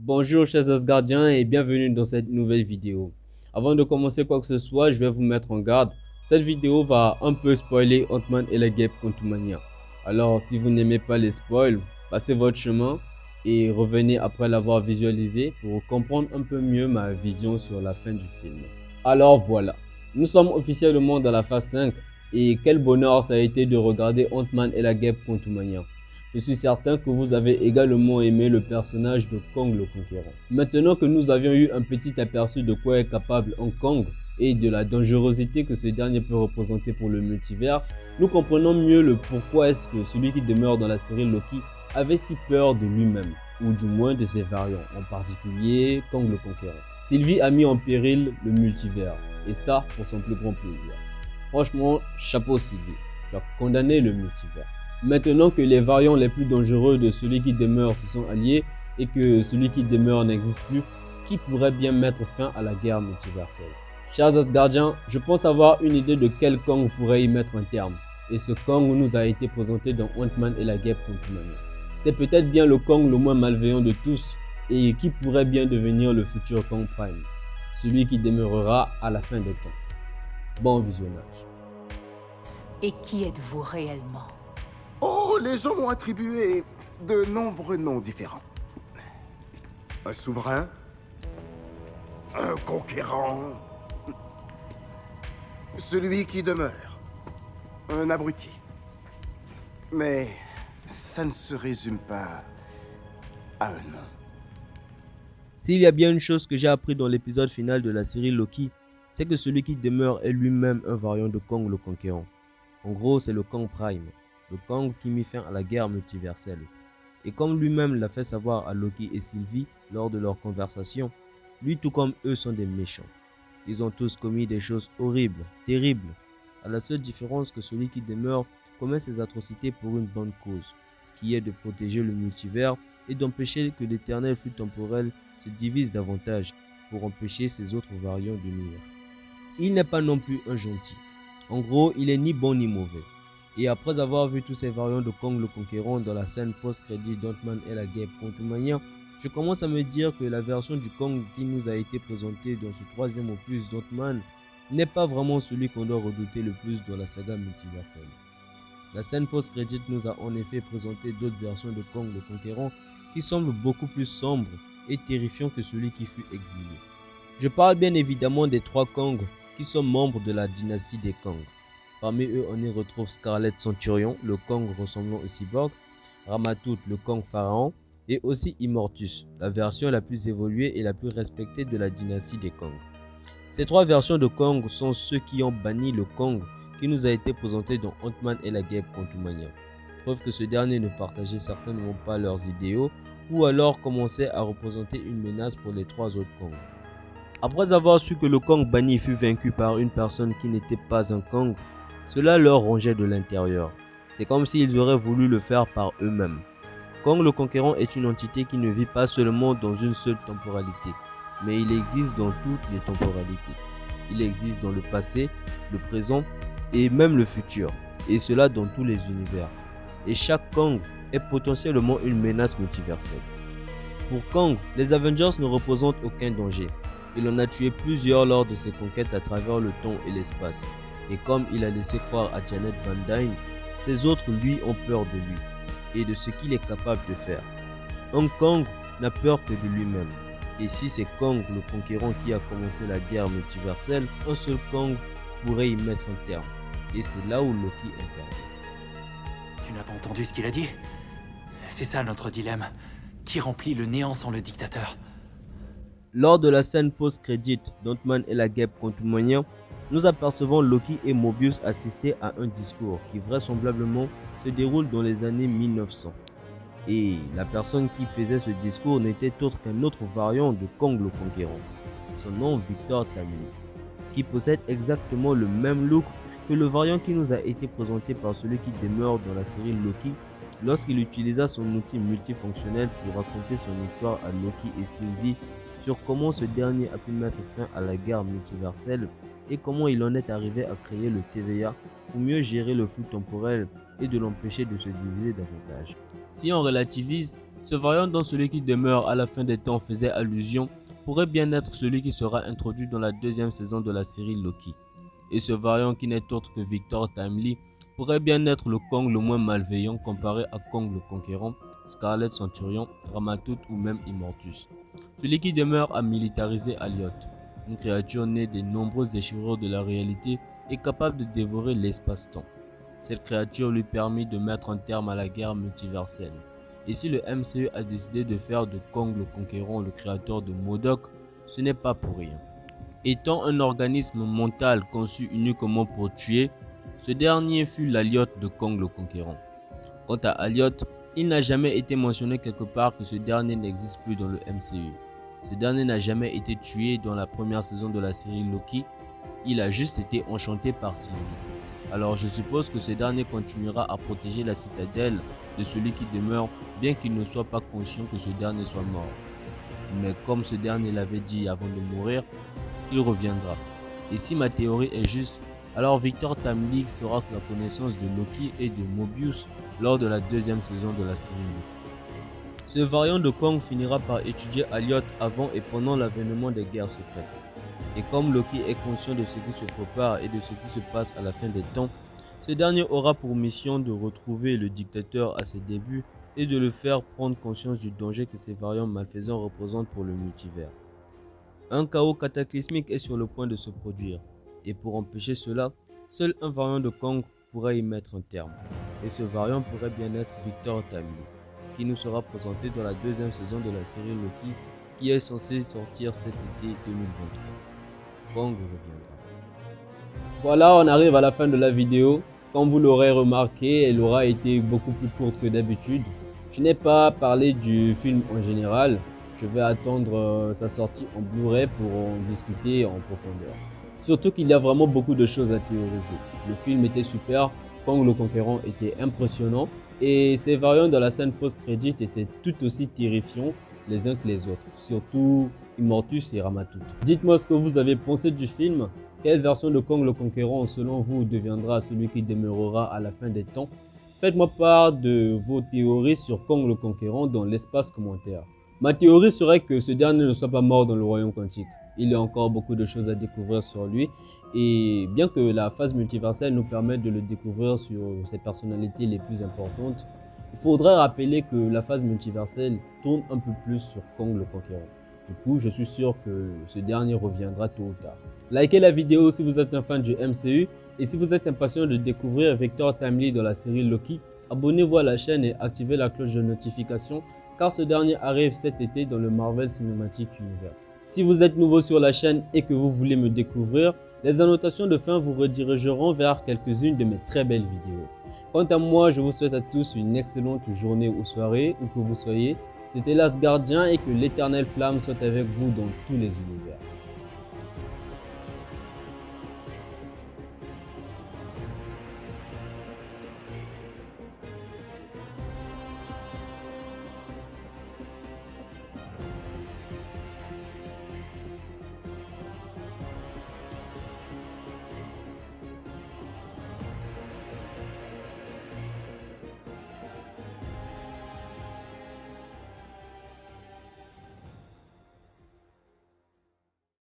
Bonjour chers Asgardiens et bienvenue dans cette nouvelle vidéo. Avant de commencer quoi que ce soit, je vais vous mettre en garde. Cette vidéo va un peu spoiler Ant-Man et la guêpe Quantumania. Alors si vous n'aimez pas les spoils, passez votre chemin et revenez après l'avoir visualisé pour comprendre un peu mieux ma vision sur la fin du film. Alors voilà, nous sommes officiellement dans la phase 5 et quel bonheur ça a été de regarder Ant-Man et la guêpe Quantumania. Je suis certain que vous avez également aimé le personnage de Kang le Conquérant. Maintenant que nous avions eu un petit aperçu de quoi est capable un Kang et de la dangerosité que ce dernier peut représenter pour le multivers, nous comprenons mieux le pourquoi est-ce que celui qui demeure dans la série Loki avait si peur de lui-même, ou du moins de ses variants, en particulier Kang le Conquérant. Sylvie a mis en péril le multivers, et ça pour son plus grand plaisir. Franchement, chapeau Sylvie, tu as condamné le multivers. Maintenant que les variants les plus dangereux de celui qui demeure se sont alliés et que celui qui demeure n'existe plus, qui pourrait bien mettre fin à la guerre multiverselle? Chers Asgardiens, je pense avoir une idée de quel Kang pourrait y mettre un terme. Et ce Kang nous a été présenté dans Ant-Man et la guêpe Quantumania. C'est peut-être bien le Kang le moins malveillant de tous et qui pourrait bien devenir le futur Kang Prime, celui qui demeurera à la fin des temps. Bon visionnage. Et qui êtes-vous réellement? Oh, les gens m'ont attribué de nombreux noms différents. Un souverain, un conquérant, celui qui demeure, un abruti. Mais ça ne se résume pas à un nom. S'il y a bien une chose que j'ai appris dans l'épisode final de la série Loki, c'est que celui qui demeure est lui-même un variant de Kang le Conquérant. En gros, c'est le Kang Prime, le Kang qui mit fin à la guerre multiverselle. Et comme lui-même l'a fait savoir à Loki et Sylvie lors de leur conversation, lui tout comme eux sont des méchants. Ils ont tous commis des choses horribles, terribles, à la seule différence que celui qui demeure commet ses atrocités pour une bonne cause, qui est de protéger le multivers et d'empêcher que l'éternel flux temporel se divise davantage pour empêcher ses autres variants de nuire. Il n'est pas non plus un gentil. En gros, il est ni bon ni mauvais. Et après avoir vu tous ces variants de Kang le Conquérant dans la scène post-crédit d'Ant-Man et la guêpe Quantumania, je commence à me dire que la version du Kang qui nous a été présentée dans ce troisième opus d'Ant-Man n'est pas vraiment celui qu'on doit redouter le plus dans la saga multiverselle. La scène post-crédit nous a en effet présenté d'autres versions de Kang le Conquérant qui semblent beaucoup plus sombres et terrifiants que celui qui fut exilé. Je parle bien évidemment des trois Kang qui sont membres de la dynastie des Kang. Parmi eux, on y retrouve Scarlet Centurion, le Kang ressemblant au cyborg, Ramatut, le Kang pharaon, et aussi Immortus, la version la plus évoluée et la plus respectée de la dynastie des Kang. Ces trois versions de Kang sont ceux qui ont banni le Kang qui nous a été présenté dans Ant-Man et la guêpe Quantumania. Preuve que ce dernier ne partageait certainement pas leurs idéaux ou alors commençait à représenter une menace pour les trois autres Kang. Après avoir su que le Kang banni fut vaincu par une personne qui n'était pas un Kang, cela leur rongeait de l'intérieur. C'est comme s'ils auraient voulu le faire par eux-mêmes. Kang le Conquérant est une entité qui ne vit pas seulement dans une seule temporalité, mais il existe dans toutes les temporalités. Il existe dans le passé, le présent et même le futur, et cela dans tous les univers. Et chaque Kang est potentiellement une menace multiverselle. Pour Kang, les Avengers ne représentent aucun danger. Il en a tué plusieurs lors de ses conquêtes à travers le temps et l'espace. Et comme il a laissé croire à Janet Van Dyne, ses autres lui ont peur de lui et de ce qu'il est capable de faire. Un Kang n'a peur que de lui-même. Et si c'est Kang le Conquérant qui a commencé la guerre multiverselle, un seul Kang pourrait y mettre un terme. Et c'est là où Loki intervient. Tu n'as pas entendu ce qu'il a dit? C'est ça notre dilemme. Qui remplit le néant sans le dictateur? Lors de la scène post-crédit d'Ant-Man et la guêpe Quantumania, nous apercevons Loki et Mobius assister à un discours qui vraisemblablement se déroule dans les années 1900. Et la personne qui faisait ce discours n'était autre qu'un autre variant de Kang le Conquérant, son nom Victor Tamini, qui possède exactement le même look que le variant qui nous a été présenté par celui qui demeure dans la série Loki lorsqu'il utilisa son outil multifonctionnel pour raconter son histoire à Loki et Sylvie sur comment ce dernier a pu mettre fin à la guerre multiverselle et comment il en est arrivé à créer le TVA pour mieux gérer le flux temporel et de l'empêcher de se diviser davantage. Si on relativise, Ce variant dont celui qui demeure à la fin des temps faisait allusion pourrait bien être celui qui sera introduit dans la deuxième saison de la série Loki. Et ce variant qui n'est autre que Victor Timely pourrait bien être le Kang le moins malveillant comparé à Kang le Conquérant, Scarlet Centurion, Ramatut ou même Immortus. Celui qui demeure a militarisé Alioth, une créature née des nombreuses déchirures de la réalité et capable de dévorer l'espace-temps. Cette créature lui permit de mettre un terme à la guerre multiverselle. Et si le MCU a décidé de faire de Kang le Conquérant le créateur de MODOK, ce n'est pas pour rien. Étant un organisme mental conçu uniquement pour tuer, ce dernier fut l'Alioth de Kang le Conquérant. Quant à Alioth, il n'a jamais été mentionné quelque part que ce dernier n'existe plus dans le MCU. Ce dernier n'a jamais été tué dans la première saison de la série Loki, il a juste été enchanté par Sylvie. Alors je suppose que ce dernier continuera à protéger la citadelle de celui qui demeure, bien qu'il ne soit pas conscient que ce dernier soit mort. Mais comme ce dernier l'avait dit avant de mourir, il reviendra. Et si ma théorie est juste, alors Victor Timely fera la connaissance de Loki et de Mobius lors de la deuxième saison de la série Loki. Ce variant de Kang finira par étudier Alioth avant et pendant l'avènement des guerres secrètes. Et comme Loki est conscient de ce qui se prépare et de ce qui se passe à la fin des temps, ce dernier aura pour mission de retrouver le dictateur à ses débuts et de le faire prendre conscience du danger que ces variants malfaisants représentent pour le multivers. Un chaos cataclysmique est sur le point de se produire, et pour empêcher cela, seul un variant de Kang pourrait y mettre un terme. Et ce variant pourrait bien être Victor Timely, qui nous sera présenté dans la deuxième saison de la série Loki, qui est censée sortir cet été 2023. Kang reviendra. Voilà, on arrive à la fin de la vidéo. Comme vous l'aurez remarqué, elle aura été beaucoup plus courte que d'habitude. Je n'ai pas parlé du film en général. Je vais attendre sa sortie en Blu-ray pour en discuter en profondeur. Surtout qu'il y a vraiment beaucoup de choses à théoriser. Le film était super, Kang le Conquérant était impressionnant et ses variants dans la scène post-crédit étaient tout aussi terrifiants les uns que les autres. Surtout Immortus et Ramatut. Dites-moi ce que vous avez pensé du film. Quelle version de Kang le Conquérant selon vous deviendra celui qui demeurera à la fin des temps? Faites-moi part de vos théories sur Kang le Conquérant dans l'espace commentaire. Ma théorie serait que ce dernier ne soit pas mort dans le royaume quantique. Il y a encore beaucoup de choses à découvrir sur lui et bien que la phase multiverselle nous permette de le découvrir sur ses personnalités les plus importantes, il faudrait rappeler que la phase multiverselle tourne un peu plus sur Kang le Conquérant. Du coup, je suis sûr que ce dernier reviendra tôt ou tard. Likez la vidéo si vous êtes un fan du MCU et si vous êtes impatient de découvrir Victor Timely dans la série Loki, abonnez-vous à la chaîne et activez la cloche de notification car ce dernier arrive cet été dans le Marvel Cinematic Universe. Si vous êtes nouveau sur la chaîne et que vous voulez me découvrir, les annotations de fin vous redirigeront vers quelques-unes de mes très belles vidéos. Quant à moi, je vous souhaite à tous une excellente journée ou soirée, où que vous soyez. C'était l'Asgardien et que l'éternelle flamme soit avec vous dans tous les univers.